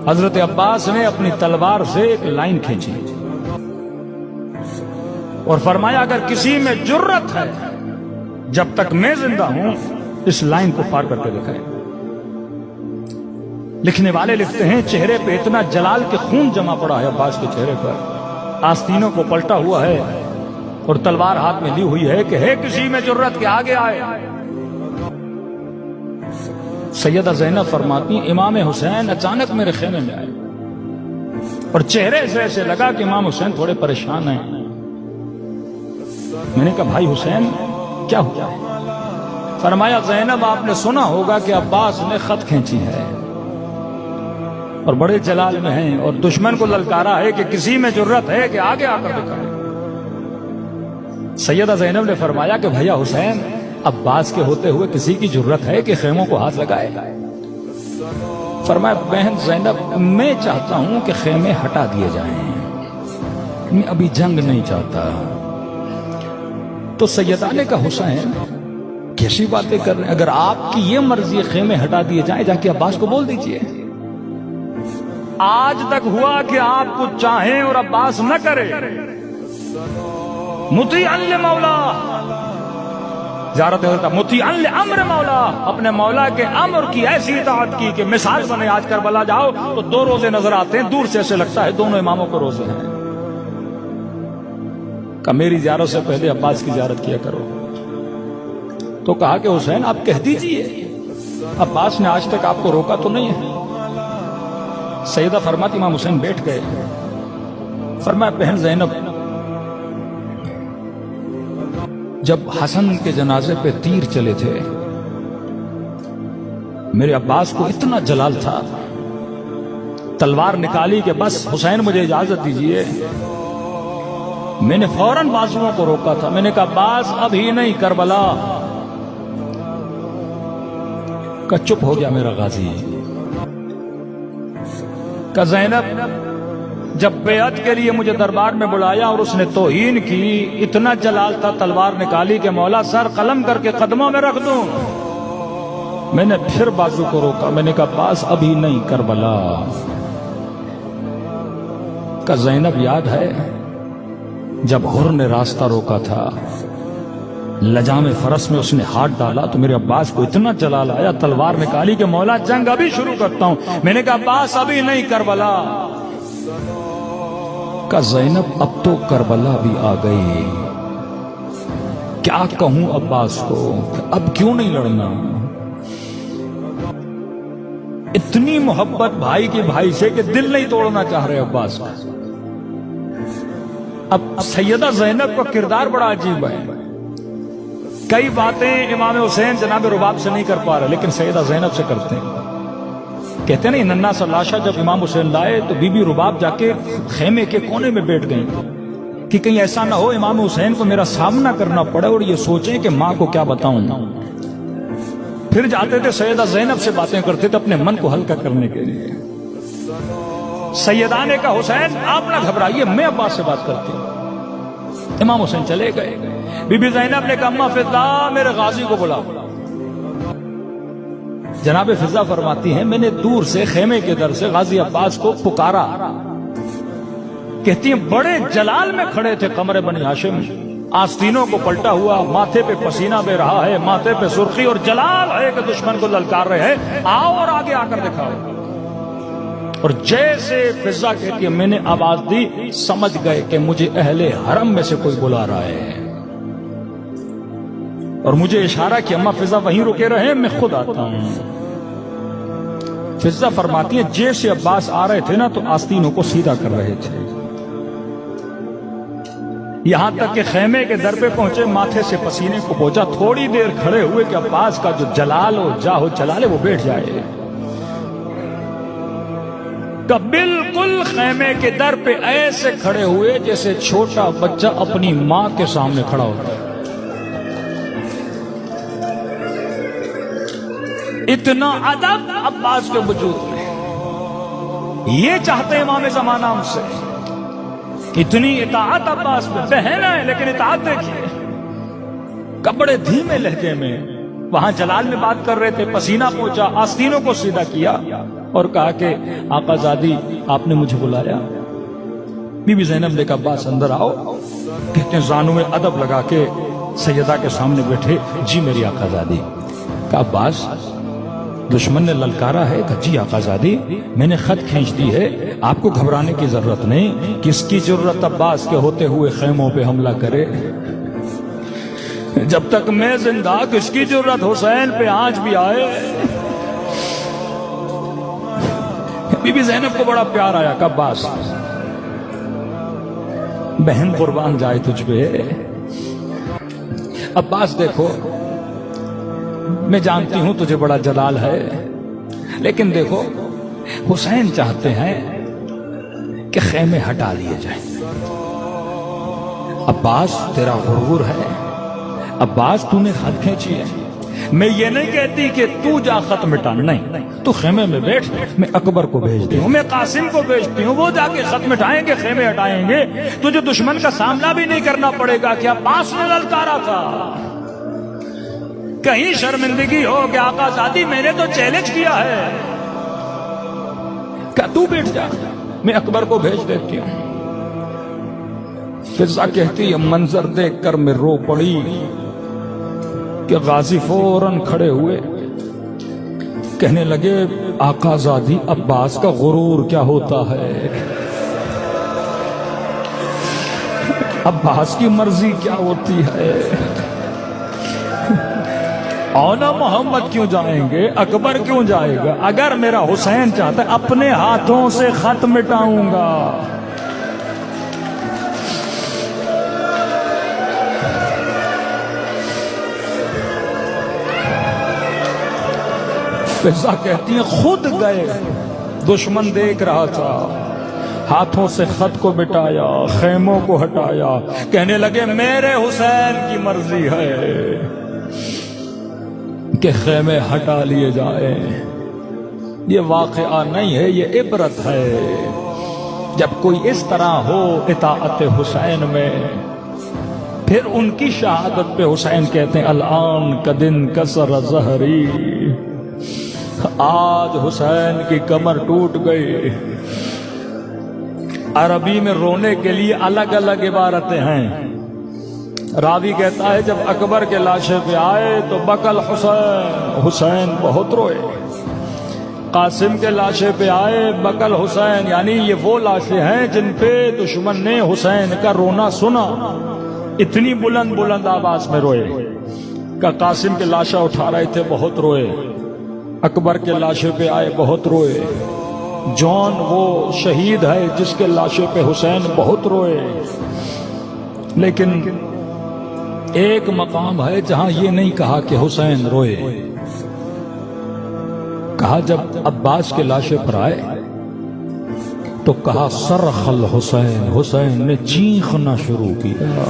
حضرت عباس نے اپنی تلوار سے ایک لائن کھینچی اور فرمایا اگر کسی میں جرت ہے جب تک میں زندہ ہوں اس لائن کو پار کر کے دکھائے۔ لکھنے والے لکھتے ہیں چہرے پہ اتنا جلال کے خون جمع پڑا ہے عباس کے چہرے پر، آستینوں کو پلٹا ہوا ہے اور تلوار ہاتھ میں لی ہوئی ہے کہ ہے کسی میں جرت کے آگے آئے۔ سیدہ زینب فرماتی امام حسین اچانک میرے خیمے میں آئے اور چہرے سے ایسے لگا کہ امام حسین تھوڑے پریشان ہیں۔ میں نے کہا بھائی حسین کیا ہوا؟ فرمایا زینب آپ نے سنا ہوگا کہ عباس نے خط کھینچی ہے اور بڑے جلال میں ہیں اور دشمن کو للکارا ہے کہ کسی میں جرت ہے کہ آگے آ کر دکھائے۔ سیدہ زینب نے فرمایا کہ بھیا حسین عباس کے ہوتے ہوئے کسی کی جرت ہے کہ خیموں کو ہاتھ لگائے؟ فرمایا بہن زینب میں چاہتا ہوں کہ خیمے ہٹا دیے جائیں، میں ابھی جنگ نہیں چاہتا۔ تو سیدہ نے کہا حسین کیسی باتیں کر رہے ہیں؟ اگر آپ کی یہ مرضی خیمے ہٹا دیے جائیں جا کے عباس کو بول دیجئے۔ آج تک ہوا کہ آپ کچھ چاہیں اور عباس نہ کرے، مطیعا لمولا، زیارت حضرت مطیعا لامر مولا، اپنے مولا کے امر کی ایسی اطاعت کی کہ مثال بنے۔ آج کربلا جاؤ تو 2 روزے نظر آتے ہیں، دور سے ایسے لگتا ہے دونوں اماموں کو روزے ہیں۔ کہ میری زیارت سے پہلے عباس کی زیارت کیا کرو۔ تو کہا کہ حسین آپ کہہ دیجئے، عباس نے آج تک آپ کو روکا تو نہیں ہے؟ سیدہ فرماتی امام حسین بیٹھ گئے۔ فرمایا بہن زینب جب حسن کے جنازے پہ تیر چلے تھے میرے عباس کو اتنا جلال تھا، تلوار نکالی کہ بس حسین مجھے اجازت دیجئے۔ میں نے فوراً بازوؤں کو روکا تھا، میں نے کہا عباس ابھی نہیں، کربلا کا چپ ہو گیا میرا غازی۔ کہ زینب جب بیعت کے لیے مجھے دربار میں بلایا اور اس نے توہین کی، اتنا جلال تھا، تلوار نکالی کہ مولا سر قلم کر کے قدموں میں رکھ دوں۔ میں نے پھر بازو کو روکا، میں نے کہا عباس ابھی نہیں، کربلا۔ کہ زینب یاد ہے جب حر نے راستہ روکا تھا، لجام فرس میں اس نے ہاتھ ڈالا تو میرے عباس کو اتنا جلال آیا، تلوار نکالی کہ مولا جنگ ابھی شروع کرتا ہوں۔ میں نے کہا عباس ابھی نہیں، کربلا۔ کہ زینب اب تو کربلا بھی آ گئی، کیا کہوں عباس کو، اب کیوں نہیں لڑنا؟ اتنی محبت بھائی کی بھائی سے کہ دل نہیں توڑنا چاہ رہے عباس کا۔ اب سیدہ زینب کا کردار بڑا عجیب ہے، کئی باتیں امام حسین جناب رباب سے نہیں کر پا رہے لیکن سیدہ زینب سے کرتے ہیں۔ کہتے ہیں نا ننھا سا لاشا جب امام حسین لائے تو بی بی رباب جا کے خیمے کے کونے میں بیٹھ گئیں کہ کہیں ایسا نہ ہو امام حسین کو میرا سامنا کرنا پڑے اور یہ سوچیں کہ ماں کو کیا بتاؤں۔ پھر جاتے تھے سیدہ زینب سے باتیں کرتے تھے اپنے من کو ہلکا کرنے کے لیے۔ سیدہ نے کہا حسین آپ نہ گھبرائیے، میں عباس سے بات کرتی ہوں۔ امام حسین چلے گئے، بی بی زینب نے کہا اماں فضا میرے غازی کو بلاؤ۔ جناب فضا فرماتی ہیں میں نے دور سے خیمے کے در سے غازی عباس کو پکارا، کہتی ہیں بڑے جلال میں کھڑے تھے قمر بنی ہاشم، آستینوں کو پلٹا ہوا، ماتھے پہ پسینہ بہ رہا ہے، ماتھے پہ سرخی اور جلال ہے کہ دشمن کو للکار رہے ہیں، آؤ اور آگے آ کر دکھاؤ۔ اور جیسے فضا کہتی ہے میں نے آواز دی، سمجھ گئے کہ مجھے اہل حرم میں سے کوئی بلا رہا ہے، اور مجھے اشارہ کہ اماں فضا وہیں رکے رہے، میں خود آتا ہوں۔ فضا فرماتی ہے جیسے عباس آ رہے تھے نا تو آستینوں کو سیدھا کر رہے تھے، یہاں تک کہ خیمے کے در پہ پہنچے، ماتھے سے پسینے کو پہنچا، تھوڑی دیر کھڑے ہوئے کہ عباس کا جو جلال و جاہ و جلال ہے وہ بیٹھ جائے۔ کہ بالکل خیمے کے در پہ ایسے کھڑے ہوئے جیسے چھوٹا بچہ اپنی ماں کے سامنے کھڑا ہوتا ہے، اتنا ادب عباس کے وجود میں۔ یہ چاہتے امام زمانہ ہم سے، اتنی اطاعت عباس میں، بہن ہے لیکن اطاعت دیکھیے، بڑے دھیمے لہجے میں وہاں جلال میں بات کر رہے تھے، پسینہ پہنچا، آستینوں کو سیدھا کیا اور کہا کہ آقا زادی آپ نے مجھے بلایا۔ بی بی زینب نے کہا عباس اندر آؤ۔ کہتے ہیں زانوں میں ادب لگا کے سیدہ کے سامنے بیٹھے، جی میری آقا زادی۔ کہا عباس دشمن نے للکارا ہے؟ کہا جی آقا زادی میں نے خط کھینچ دی ہے، آپ کو گھبرانے کی ضرورت نہیں، کس کی جرت عباس کے ہوتے ہوئے خیموں پہ حملہ کرے؟ جب تک میں زندہ کس کی جرت حسین پہ آج بھی آئے؟ بی بی زینب کو بڑا پیار آیا، کہا عباس بہن قربان جائے تجھ پہ۔ عباس دیکھو میں جانتی ہوں تجھے بڑا جلال ہے، لیکن دیکھو حسین چاہتے ہیں کہ خیمے ہٹا لیے جائیں۔ عباس تیرا غرور ہے، عباس تو نے خط کھینچی ہے، میں یہ نہیں کہتی کہ تو جا خط مٹا، نہیں، تو خیمے میں بیٹھ، میں اکبر کو بھیجتی ہوں، میں قاسم کو بھیجتی ہوں، وہ جا کے خط مٹائیں گے، خیمے ہٹائیں گے، تجھے دشمن کا سامنا بھی نہیں کرنا پڑے گا کہ عباس نے للکارا تھا۔ کہیں شرمندگی ہو کہ آقا زادی میں نے تو چیلنج کیا ہے، کہ تو بیٹھ جا، میں اکبر کو بھیج دیتی ہوں۔ فضا کہتی ہے منظر دیکھ کر میں رو پڑی کہ غازی فوراً کھڑے ہوئے، کہنے لگے آقا زادی عباس کا غرور کیا ہوتا ہے، عباس کی مرضی کیا ہوتی ہے، اونا محمد کیوں جائیں گے، اکبر کیوں جائے گا، اگر میرا حسین چاہتا ہے اپنے ہاتھوں سے خط مٹاؤں گا۔ فضا کہتی ہیں خود گئے، دشمن دیکھ رہا تھا، ہاتھوں سے خط کو مٹایا، خیموں کو ہٹایا، کہنے لگے میرے حسین کی مرضی ہے کہ خیمے ہٹا لیے جائیں۔ یہ واقعہ نہیں ہے، یہ عبرت ہے۔ جب کوئی اس طرح ہو اطاعت حسین میں، پھر ان کی شہادت پہ حسین کہتے ہیں الان کدن کسر ظہری، آج حسین کی کمر ٹوٹ گئی۔ عربی میں رونے کے لیے الگ الگ عبارتیں ہیں۔ راوی کہتا ہے جب اکبر کے لاشے پہ آئے تو بکل حسین، حسین بہت روئے۔ قاسم کے لاشے پہ آئے بکل حسین، یعنی یہ وہ لاشیں ہیں جن پہ دشمن نے حسین کا رونا سنا، اتنی بلند بلند آواز میں روئے۔ کہ قاسم کے لاشا اٹھا رہے تھے، بہت روئے۔ اکبر کے لاشے پہ آئے، بہت روئے۔ جون وہ شہید ہے جس کے لاشے پہ حسین بہت روئے۔ لیکن ایک مقام ہے جہاں یہ نہیں کہا کہ حسین روئے، کہا جب عباس کے لاشے پر آئے تو کہا صرخ الحسین، حسین نے چیخنا شروع کیا۔